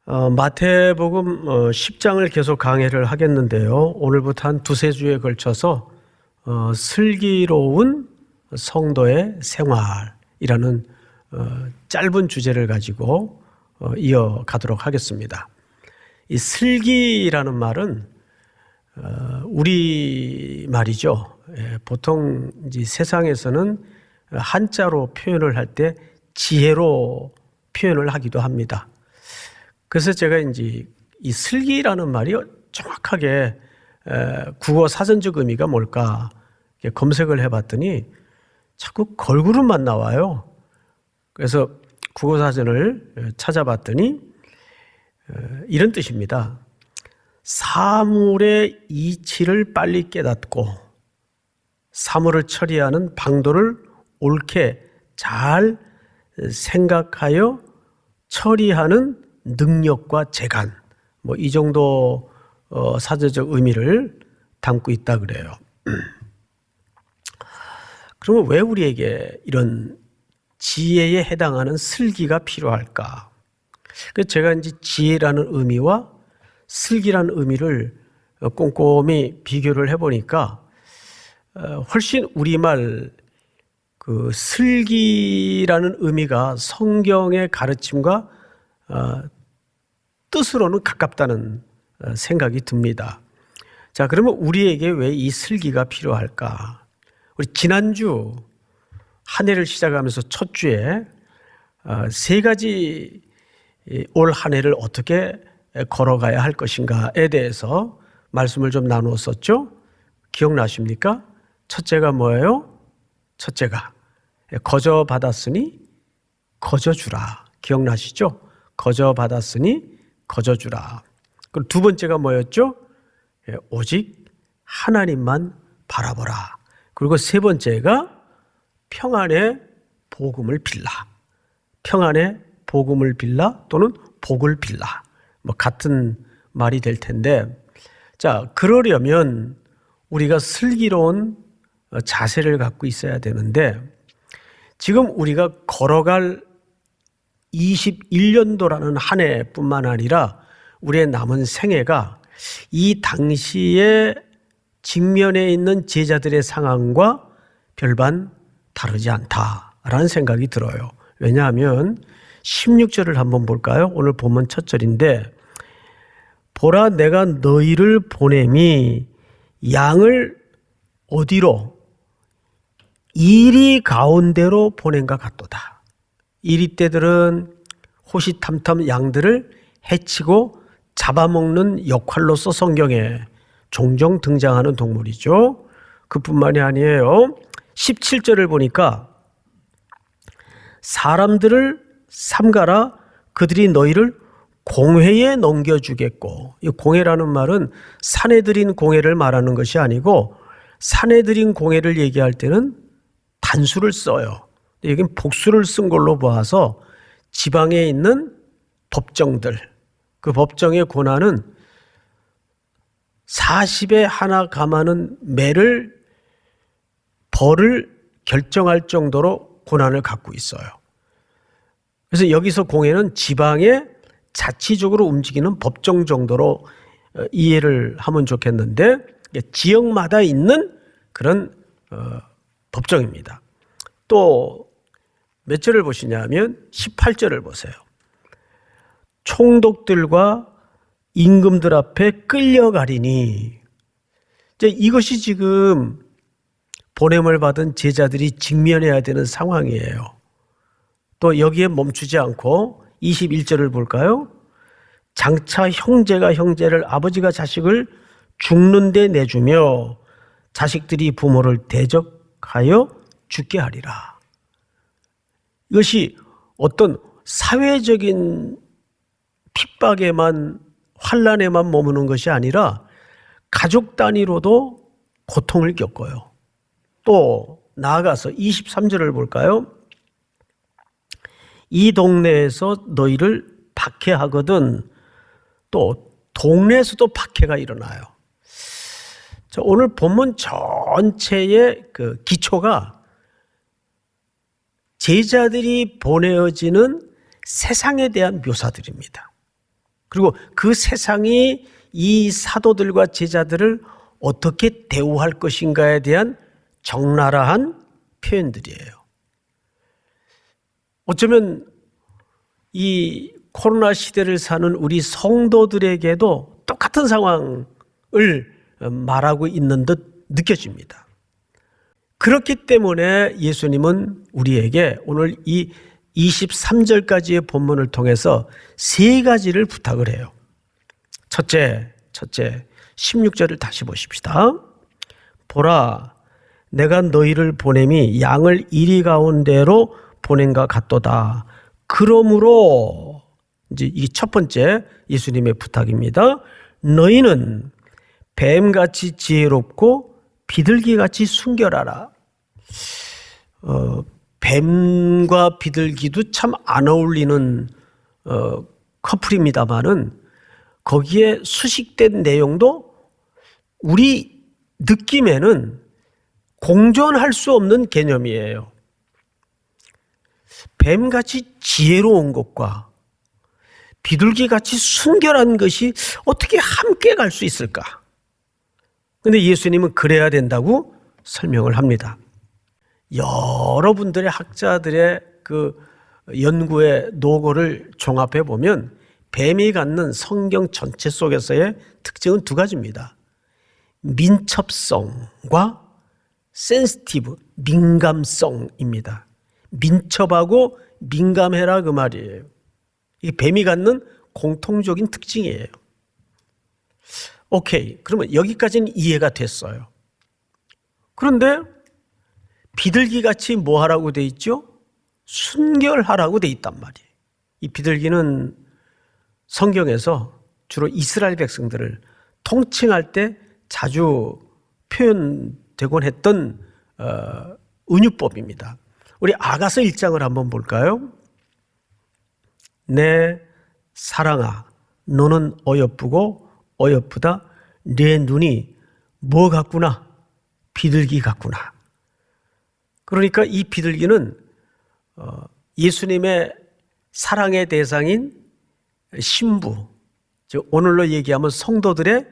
마태복음 10장을 계속 강해를 하겠는데요. 오늘부터 한 두세 주에 걸쳐서 슬기로운 성도의 생활이라는 짧은 주제를 가지고 이어가도록 하겠습니다. 이 슬기라는 말은 우리 말이죠. 보통 이제 세상에서는 한자로 표현을 할 때 지혜로 표현을 하기도 합니다. 그래서 제가 이제 이 슬기라는 말이 정확하게 국어 사전적 의미가 뭘까 검색을 해봤더니 자꾸 걸그룹만 나와요. 그래서 국어 사전을 찾아봤더니 이런 뜻입니다. 사물의 이치를 빨리 깨닫고 사물을 처리하는 방도를 옳게 잘 생각하여 처리하는 능력과 재간, 이 정도 사전적 의미를 담고 있다 그래요. 그러면 왜 우리에게 이런 지혜에 해당하는 슬기가 필요할까? 그래서 제가 이제 지혜라는 의미와 슬기라는 의미를 꼼꼼히 비교를 해보니까 훨씬 우리말 그 슬기라는 의미가 성경의 가르침과 뜻으로는 가깝다는 생각이 듭니다. 자, 그러면 우리에게 왜 이 슬기가 필요할까? 우리 지난주 한 해를 시작하면서 첫 주에 세 가지 올 한 해를 어떻게 걸어가야 할 것인가에 대해서 말씀을 좀 나누었었죠? 기억나십니까? 첫째가 뭐예요? 첫째가 거저 받았으니 거저 주라. 기억나시죠? 거저 받았으니 거저 주라. 그리고 두 번째가 뭐였죠? 오직 하나님만 바라보라. 그리고 세 번째가 평안의 복음을 빌라. 평안의 복음을 빌라 또는 복을 빌라. 같은 말이 될 텐데, 자, 그러려면 우리가 슬기로운 자세를 갖고 있어야 되는데, 지금 우리가 걸어갈 21년도라는 한 해뿐만 아니라 우리의 남은 생애가 이 당시에 직면해 있는 제자들의 상황과 별반 다르지 않다라는 생각이 들어요. 왜냐하면 16절을 한번 볼까요? 오늘 본문 첫 절인데, 보라 내가 너희를 보냄이 양을 어디로? 이리 가운데로 보낸가 같도다. 이리떼들은 호시탐탐 양들을 해치고 잡아먹는 역할로서 성경에 종종 등장하는 동물이죠. 그뿐만이 아니에요. 17절을 보니까 사람들을 삼가라 그들이 너희를 공회에 넘겨주겠고, 이 공회라는 말은 산에 들인 공회를 말하는 것이 아니고 산에 들인 공회를 얘기할 때는 단수를 써요. 여긴 복수를 쓴 걸로 봐서 지방에 있는 법정들, 그 법정의 권한은 40에 하나 감하는 매를 벌을 결정할 정도로 권한을 갖고 있어요. 그래서 여기서 공회는 지방의 자치적으로 움직이는 법정 정도로 이해를 하면 좋겠는데, 지역마다 있는 그런 법정입니다. 또 몇 절을 보시냐면 18절을 보세요. 총독들과 임금들 앞에 끌려가리니, 이것이 지금 보냄을 받은 제자들이 직면해야 되는 상황이에요. 또 여기에 멈추지 않고 21절을 볼까요? 장차 형제가 형제를, 아버지가 자식을 죽는 데 내주며 자식들이 부모를 대적하여 죽게 하리라. 이것이 어떤 사회적인 핍박에만, 환난에만 머무는 것이 아니라 가족 단위로도 고통을 겪어요. 또 나아가서 23절을 볼까요? 이 동네에서 너희를 박해하거든. 또 동네에서도 박해가 일어나요. 오늘 본문 전체의 그 기초가 제자들이 보내어지는 세상에 대한 묘사들입니다. 그리고 그 세상이 이 사도들과 제자들을 어떻게 대우할 것인가에 대한 적나라한 표현들이에요. 어쩌면 이 코로나 시대를 사는 우리 성도들에게도 똑같은 상황을 말하고 있는 듯 느껴집니다. 그렇기 때문에 예수님은 우리에게 오늘 이 23절까지의 본문을 통해서 세 가지를 부탁을 해요. 첫째, 16절을 다시 보십시다. 보라, 내가 너희를 보냄이 양을 이리 가운데로 보낸과 같도다. 그러므로 이제 이 첫 번째 예수님의 부탁입니다. 너희는 뱀같이 지혜롭고 비둘기같이 순결하라. 뱀과 비둘기도 참 안 어울리는 커플입니다만은 거기에 수식된 내용도 우리 느낌에는 공존할 수 없는 개념이에요. 뱀같이 지혜로운 것과 비둘기같이 순결한 것이 어떻게 함께 갈 수 있을까? 근데 예수님은 그래야 된다고 설명을 합니다. 여러분들의 학자들의 그 연구의 노고를 종합해 보면 뱀이 갖는 성경 전체 속에서의 특징은 두 가지입니다. 민첩성과 센시티브, 민감성입니다. 민첩하고 민감해라 그 말이에요. 이게 뱀이 갖는 공통적인 특징이에요. 오케이, 그러면 여기까지는 이해가 됐어요. 그런데 비둘기같이 뭐 하라고 돼 있죠? 순결하라고 돼 있단 말이에요. 이 비둘기는 성경에서 주로 이스라엘 백성들을 통칭할 때 자주 표현되곤 했던 은유법입니다. 우리 아가서 1장을 한번 볼까요? 내 사랑아, 너는 어여쁘고 어여쁘다. 내 눈이 뭐 같구나? 비둘기 같구나. 그러니까 이 비둘기는 예수님의 사랑의 대상인 신부, 즉 오늘로 얘기하면 성도들의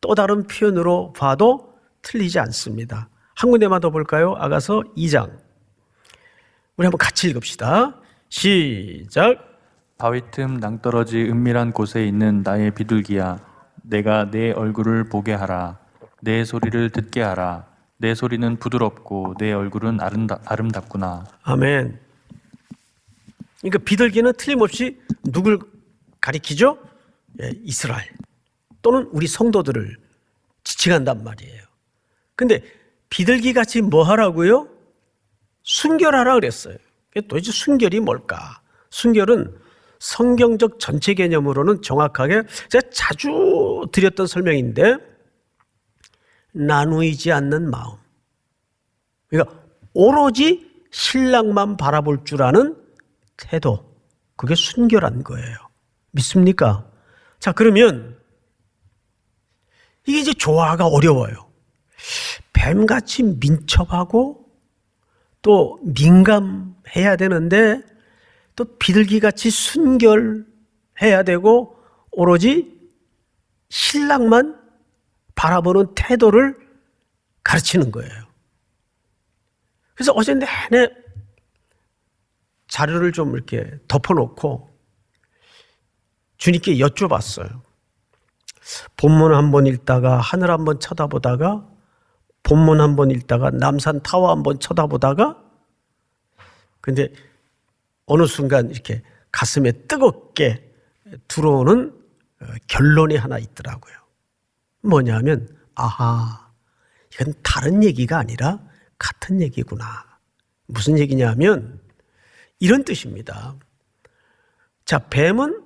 또 다른 표현으로 봐도 틀리지 않습니다. 한 군데만 더 볼까요? 아가서 2장. 우리 한번 같이 읽읍시다. 시작. 바위 틈 낭떠러지 은밀한 곳에 있는 나의 비둘기야, 내가 내 얼굴을 보게 하라. 내 소리를 듣게 하라. 내 소리는 부드럽고 내 얼굴은 아름답구나. 아멘. 그러니까 비둘기는 틀림없이 누굴 가리키죠? 예, 이스라엘 또는 우리 성도들을 지칭한단 말이에요. 근데 비둘기같이 뭐 하라고요? 순결하라 그랬어요. 도대체 순결이 뭘까? 순결은 성경적 전체 개념으로는 정확하게 제가 자주 드렸던 설명인데 나누이지 않는 마음. 그러니까 오로지 신랑만 바라볼 줄 아는 태도. 그게 순결한 거예요. 믿습니까? 자, 그러면 이게 이제 조화가 어려워요. 뱀같이 민첩하고 또 민감해야 되는데 또 비둘기같이 순결해야 되고 오로지 신랑만 바라보는 태도를 가르치는 거예요. 그래서 어제 내내 자료를 좀 이렇게 덮어놓고 주님께 여쭤봤어요. 본문 한번 읽다가 하늘 한번 쳐다보다가 본문 한번 읽다가 남산 타워 한번 쳐다보다가 근데 어느 순간 이렇게 가슴에 뜨겁게 들어오는 결론이 하나 있더라고요. 뭐냐면 아하, 이건 다른 얘기가 아니라 같은 얘기구나. 무슨 얘기냐면 이런 뜻입니다. 자, 뱀은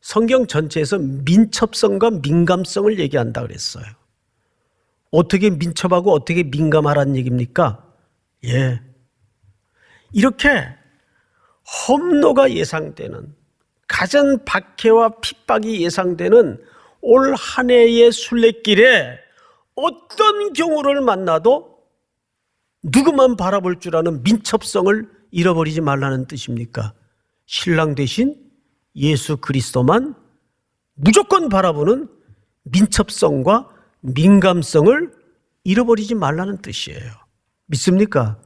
성경 전체에서 민첩성과 민감성을 얘기한다 그랬어요. 어떻게 민첩하고 어떻게 민감하라는 얘기입니까? 예. 이렇게 험노가 예상되는 가전 박해와 핍박이 예상되는 올 한 해의 순례길에 어떤 경우를 만나도 누구만 바라볼 줄 아는 민첩성을 잃어버리지 말라는 뜻입니까? 신랑 대신 예수 그리스도만 무조건 바라보는 민첩성과 민감성을 잃어버리지 말라는 뜻이에요. 믿습니까?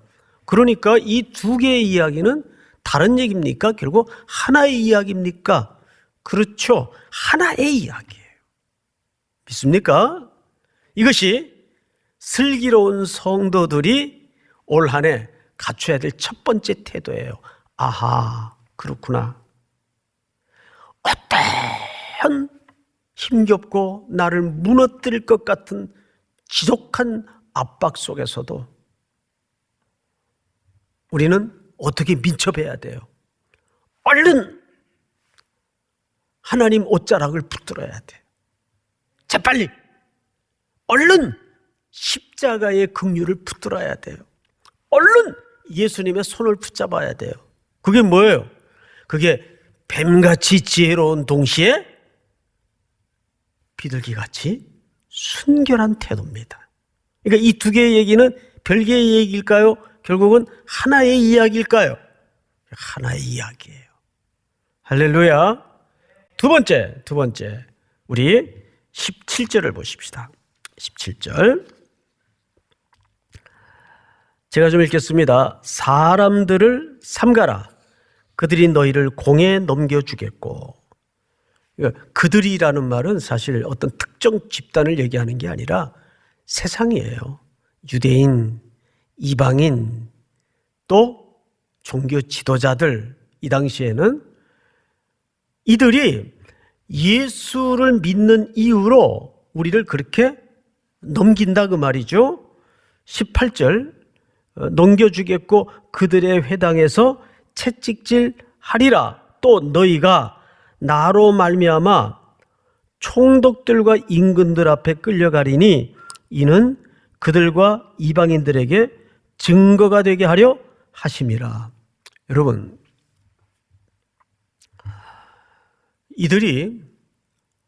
그러니까 이 두 개의 이야기는 다른 얘기입니까? 결국 하나의 이야기입니까? 그렇죠. 하나의 이야기예요. 믿습니까? 이것이 슬기로운 성도들이 올 한 해 갖춰야 될 첫 번째 태도예요. 아하, 그렇구나. 어떤 힘겹고 나를 무너뜨릴 것 같은 지독한 압박 속에서도 우리는 어떻게 민첩해야 돼요? 얼른 하나님 옷자락을 붙들어야 돼. 재빨리 얼른 십자가의 긍휼을 붙들어야 돼요. 얼른 예수님의 손을 붙잡아야 돼요. 그게 뭐예요? 그게 뱀같이 지혜로운 동시에 비둘기같이 순결한 태도입니다. 그러니까 이 두 개의 얘기는 별개의 얘기일까요? 결국은 하나의 이야기일까요? 하나의 이야기예요. 할렐루야. 두 번째 우리 17절을 보십시다. 17절 제가 좀 읽겠습니다. 사람들을 삼가라. 그들이 너희를 공에 넘겨주겠고. 그들이라는 말은 사실 어떤 특정 집단을 얘기하는 게 아니라 세상이에요. 유대인, 이방인, 또 종교 지도자들, 이 당시에는 이들이 예수를 믿는 이유로 우리를 그렇게 넘긴다 그 말이죠. 18절 넘겨주겠고 그들의 회당에서 채찍질 하리라. 또 너희가 나로 말미암아 총독들과 임금들 앞에 끌려가리니 이는 그들과 이방인들에게 증거가 되게 하려 하심이라. 여러분, 이들이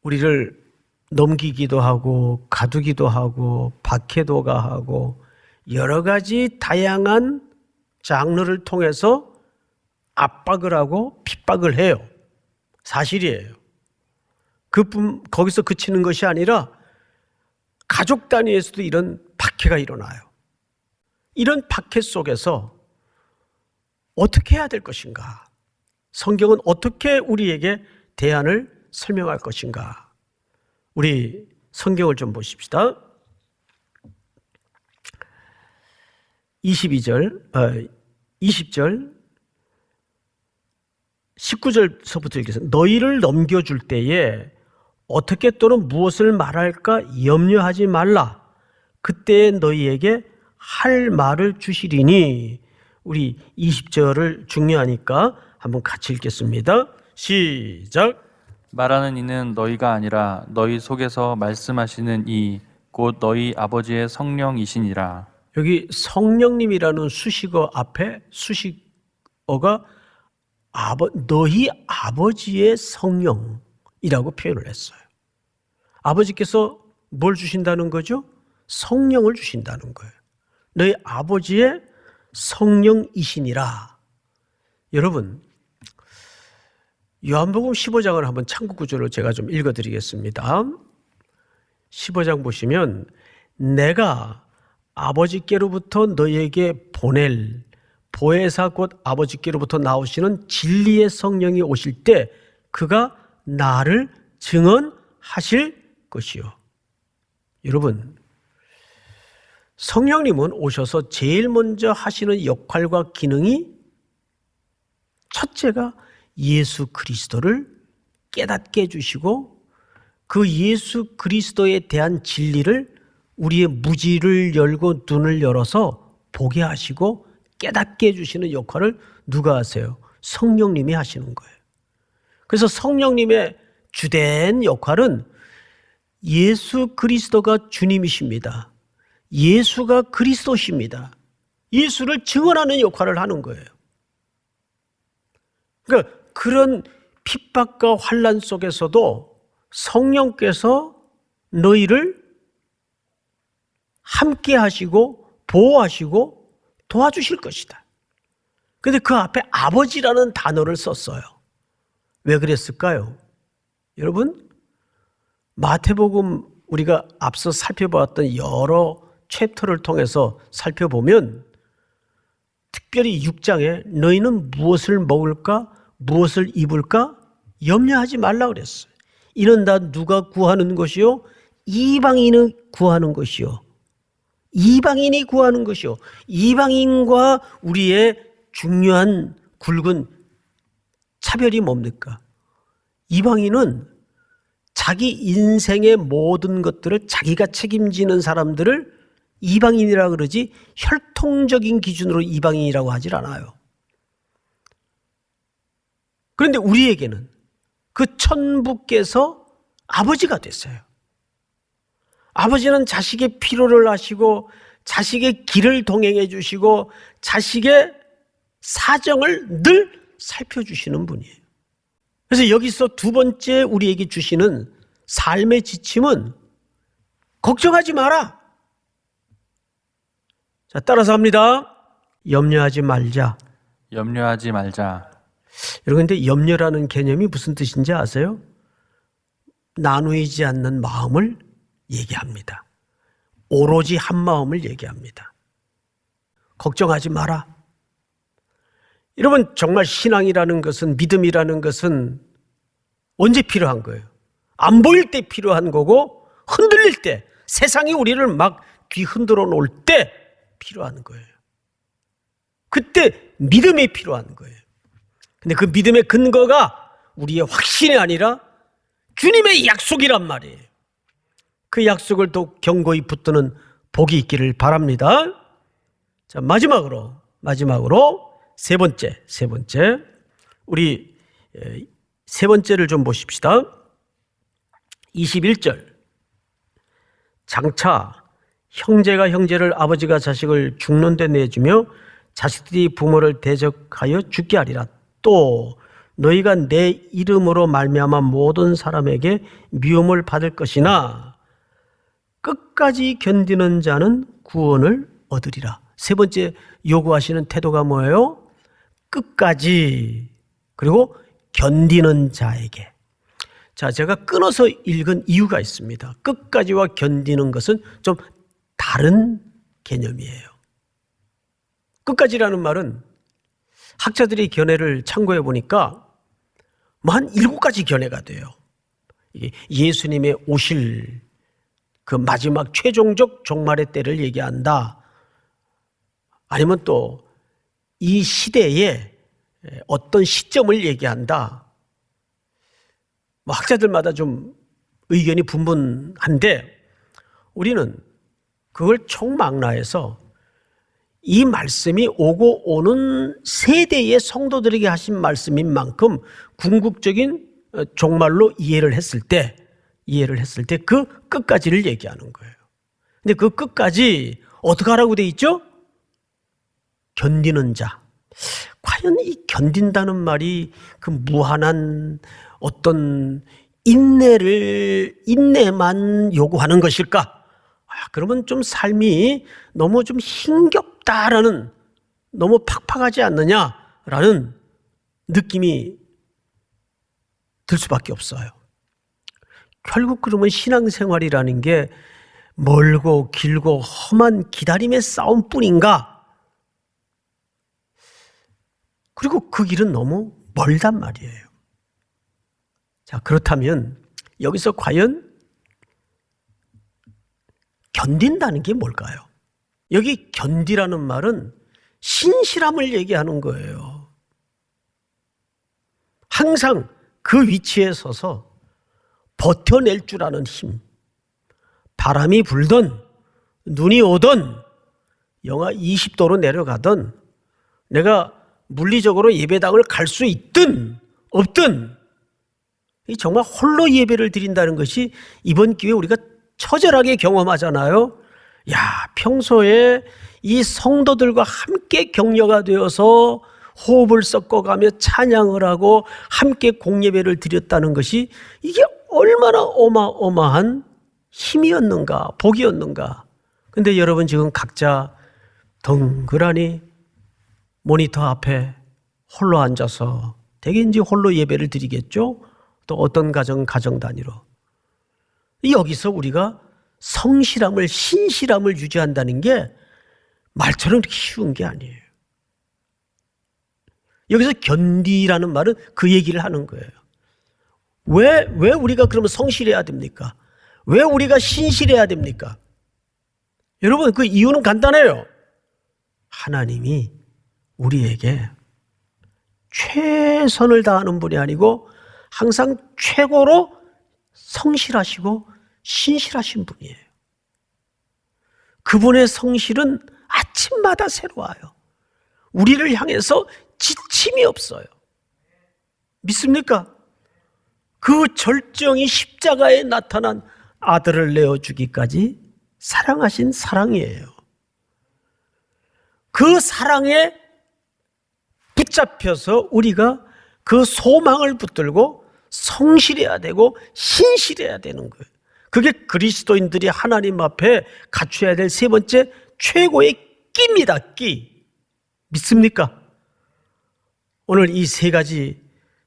우리를 넘기기도 하고 가두기도 하고 박해도 가하고 여러 가지 다양한 장르를 통해서 압박을 하고 핍박을 해요. 사실이에요. 거기서 그치는 것이 아니라 가족 단위에서도 이런 박해가 일어나요. 이런 박해 속에서 어떻게 해야 될 것인가? 성경은 어떻게 우리에게 대안을 설명할 것인가? 우리 성경을 좀 보십시다. 20절, 19절서부터 읽겠습니다. 너희를 넘겨줄 때에 어떻게 또는 무엇을 말할까 염려하지 말라. 그때 너희에게 할 말을 주시리니. 우리 20절을 중요하니까 한번 같이 읽겠습니다. 시작. 말하는 이는 너희가 아니라 너희 속에서 말씀하시는 이 곧 너희 아버지의 성령이시니라. 여기 성령님이라는 수식어 앞에 수식어가 너희 아버지의 성령이라고 표현을 했어요. 아버지께서 뭘 주신다는 거죠? 성령을 주신다는 거예요. 너희 아버지의 성령이시니라. 여러분, 요한복음 15장을 한번 참고 구절로 제가 좀 읽어드리겠습니다. 15장 보시면 내가 아버지께로부터 너희에게 보낼 보혜사 곧 아버지께로부터 나오시는 진리의 성령이 오실 때 그가 나를 증언하실 것이요. 여러분, 성령님은 오셔서 제일 먼저 하시는 역할과 기능이 첫째가 예수 그리스도를 깨닫게 해주시고 그 예수 그리스도에 대한 진리를 우리의 무지를 열고 눈을 열어서 보게 하시고 깨닫게 해주시는 역할을 누가 하세요? 성령님이 하시는 거예요. 그래서 성령님의 주된 역할은 예수 그리스도가 주님이십니다. 예수가 그리스도십니다. 예수를 증언하는 역할을 하는 거예요. 그러니까 그런 핍박과 환난 속에서도 성령께서 너희를 함께 하시고 보호하시고 도와주실 것이다. 그런데 그 앞에 아버지라는 단어를 썼어요. 왜 그랬을까요? 여러분, 마태복음 우리가 앞서 살펴보았던 여러 챕터를 통해서 살펴보면 특별히 6장에 너희는 무엇을 먹을까 무엇을 입을까 염려하지 말라 그랬어요. 이는 다 누가 구하는 것이요? 이방인이 구하는 것이요. 이방인이 구하는 것이요. 이방인과 우리의 중요한 굵은 차별이 뭡니까? 이방인은 자기 인생의 모든 것들을 자기가 책임지는 사람들을 이방인이라 그러지 혈통적인 기준으로 이방인이라고 하질 않아요. 그런데 우리에게는 그 천부께서 아버지가 됐어요. 아버지는 자식의 필요를 아시고 자식의 길을 동행해 주시고 자식의 사정을 늘 살펴주시는 분이에요. 그래서 여기서 두 번째 우리에게 주시는 삶의 지침은 걱정하지 마라. 자, 따라서 합니다. 염려하지 말자. 염려하지 말자. 여러분, 근데 염려라는 개념이 무슨 뜻인지 아세요? 나누이지 않는 마음을 얘기합니다. 오로지 한 마음을 얘기합니다. 걱정하지 마라. 여러분, 정말 신앙이라는 것은, 믿음이라는 것은 언제 필요한 거예요? 안 보일 때 필요한 거고, 흔들릴 때, 세상이 우리를 막 귀 흔들어 놓을 때 필요한 거예요. 그때 믿음이 필요한 거예요. 근데 그 믿음의 근거가 우리의 확신이 아니라 주님의 약속이란 말이에요. 그 약속을 또 견고히 붙드는 복이 있기를 바랍니다. 자, 마지막으로 세 번째 우리 세 번째를 좀 보십시다. 21절. 장차 형제가 형제를 아버지가 자식을 죽는 데 내주며 자식들이 부모를 대적하여 죽게 하리라. 또 너희가 내 이름으로 말미암아 모든 사람에게 미움을 받을 것이나 끝까지 견디는 자는 구원을 얻으리라. 세 번째 요구하시는 태도가 뭐예요? 끝까지, 그리고 견디는 자에게. 자, 제가 끊어서 읽은 이유가 있습니다. 끝까지와 견디는 것은 좀 다른 개념이에요. 끝까지라는 말은 학자들이 견해를 참고해 보니까 한 7가지 견해가 돼요. 예수님의 오실 그 마지막 최종적 종말의 때를 얘기한다. 아니면 또 이 시대의 어떤 시점을 얘기한다. 학자들마다 좀 의견이 분분한데 우리는 그걸 총망라해서 이 말씀이 오고 오는 세대의 성도들에게 하신 말씀인 만큼 궁극적인 종말로 이해를 했을 때 그 끝까지를 얘기하는 거예요. 근데 그 끝까지 어떻게 하라고 돼 있죠? 견디는 자. 과연 이 견딘다는 말이 그 무한한 어떤 인내만 요구하는 것일까? 그러면 좀 삶이 너무 좀 힘겹다라는, 너무 팍팍하지 않느냐라는 느낌이 들 수밖에 없어요. 결국 그러면 신앙생활이라는 게 멀고 길고 험한 기다림의 싸움뿐인가? 그리고 그 길은 너무 멀단 말이에요. 자, 그렇다면 여기서 과연 견딘다는 게 뭘까요? 여기 견디라는 말은 신실함을 얘기하는 거예요. 항상 그 위치에 서서 버텨낼 줄 아는 힘. 바람이 불던 눈이 오던 영하 20도로 내려가던 내가 물리적으로 예배당을 갈 수 있든 없든 정말 홀로 예배를 드린다는 것이 이번 기회에 우리가 처절하게 경험하잖아요. 평소에 이 성도들과 함께 격려가 되어서 호흡을 섞어가며 찬양을 하고 함께 공예배를 드렸다는 것이 이게 얼마나 어마어마한 힘이었는가, 복이었는가. 근데 여러분 지금 각자 덩그러니 모니터 앞에 홀로 앉아서 대개인지 홀로 예배를 드리겠죠? 또 어떤 가정 단위로. 여기서 우리가 성실함을, 신실함을 유지한다는 게 말처럼 그렇게 쉬운 게 아니에요. 여기서 견디라는 말은 그 얘기를 하는 거예요. 왜 우리가 그러면 성실해야 됩니까? 왜 우리가 신실해야 됩니까? 여러분, 그 이유는 간단해요. 하나님이 우리에게 최선을 다하는 분이 아니고 항상 최고로 성실하시고 신실하신 분이에요. 그분의 성실은 아침마다 새로워요. 우리를 향해서 지침이 없어요. 믿습니까? 그 절정이 십자가에 나타난 아들을 내어주기까지 사랑하신 사랑이에요. 그 사랑에 붙잡혀서 우리가 그 소망을 붙들고 성실해야 되고 신실해야 되는 거예요. 그게 그리스도인들이 하나님 앞에 갖춰야 될 세 번째 최고의 끼입니다. 끼. 믿습니까? 오늘 이 세 가지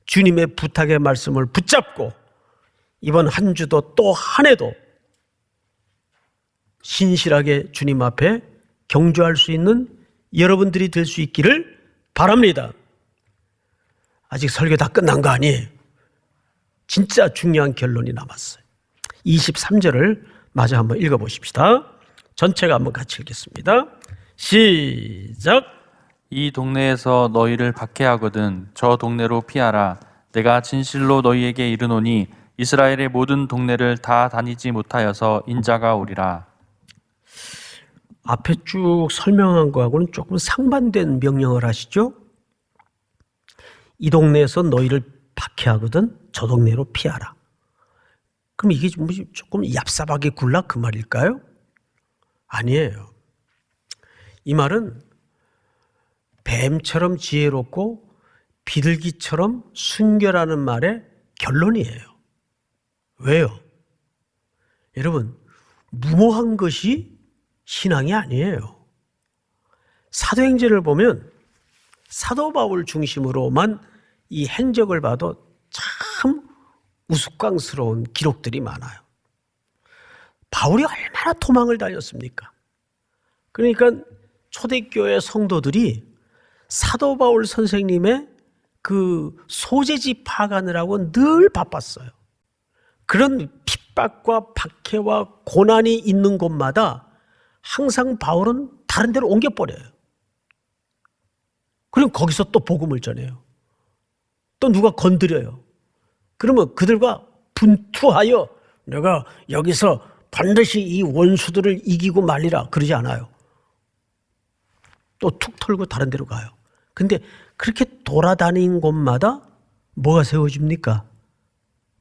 주님의 부탁의 말씀을 붙잡고 이번 한 주도 또 한 해도 신실하게 주님 앞에 경주할 수 있는 여러분들이 될 수 있기를 바랍니다. 아직 설교 다 끝난 거 아니에요. 진짜 중요한 결론이 남았어요. 23절을 마저 한번 읽어보십시다. 전체가 한번 같이 읽겠습니다. 시작. 이 동네에서 너희를 박해하거든 저 동네로 피하라. 내가 진실로 너희에게 이르노니 이스라엘의 모든 동네를 다 다니지 못하여서 인자가 오리라. 앞에 쭉 설명한 거하고는 조금 상반된 명령을 하시죠. 이 동네에서 너희를 박해하거든 저 동네로 피하라. 그럼 이게 조금 얍삽하게 굴라 그 말일까요? 아니에요. 이 말은 뱀처럼 지혜롭고 비둘기처럼 순결하는 말의 결론이에요. 왜요? 여러분, 무모한 것이 신앙이 아니에요. 사도행전을 보면 사도 바울 중심으로만 이 행적을 봐도 참 우스꽝스러운 기록들이 많아요. 바울이 얼마나 도망을 다녔습니까? 그러니까 초대교회 성도들이 사도 바울 선생님의 그 소재지 파악하느라고 늘 바빴어요. 그런 핍박과 박해와 고난이 있는 곳마다 항상 바울은 다른 데로 옮겨버려요. 그럼 거기서 또 복음을 전해요. 또 누가 건드려요. 그러면 그들과 분투하여 내가 여기서 반드시 이 원수들을 이기고 말리라 그러지 않아요. 또 툭 털고 다른 데로 가요. 근데 그렇게 돌아다닌 곳마다 뭐가 세워집니까?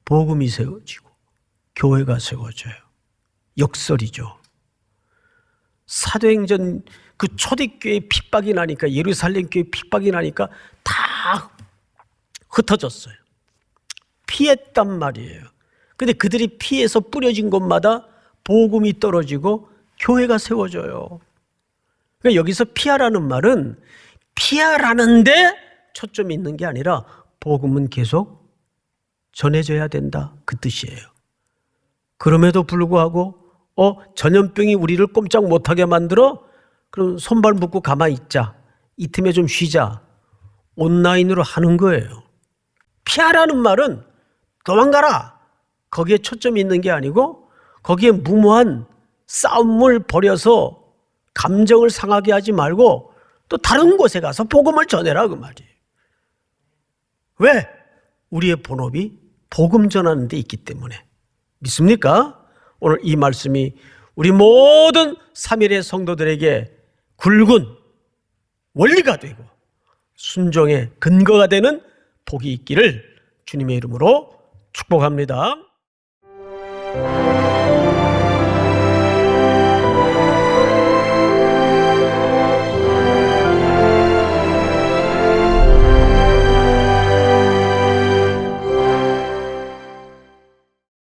복음이 세워지고 교회가 세워져요. 역설이죠. 사도행전 그 초대교회 핍박이 나니까 예루살렘 교회 핍박이 나니까 다 흩어졌어요. 피했단 말이에요. 근데 그들이 피해서 뿌려진 곳마다 복음이 떨어지고 교회가 세워져요. 그러니까 여기서 피하라는 말은 피하라는데 초점이 있는 게 아니라 복음은 계속 전해져야 된다 그 뜻이에요. 그럼에도 불구하고 전염병이 우리를 꼼짝 못하게 만들어? 그럼 손발 묶고 가만히 있자. 이 틈에 좀 쉬자. 온라인으로 하는 거예요. 피하라는 말은 도망가라. 거기에 초점이 있는 게 아니고 거기에 무모한 싸움을 벌여서 감정을 상하게 하지 말고 또 다른 곳에 가서 복음을 전해라 그 말이에요. 왜? 우리의 본업이 복음 전하는 데 있기 때문에. 믿습니까? 오늘 이 말씀이 우리 모든 3일의 성도들에게 굵은 원리가 되고 순종의 근거가 되는 복이 있기를 주님의 이름으로 축복합니다.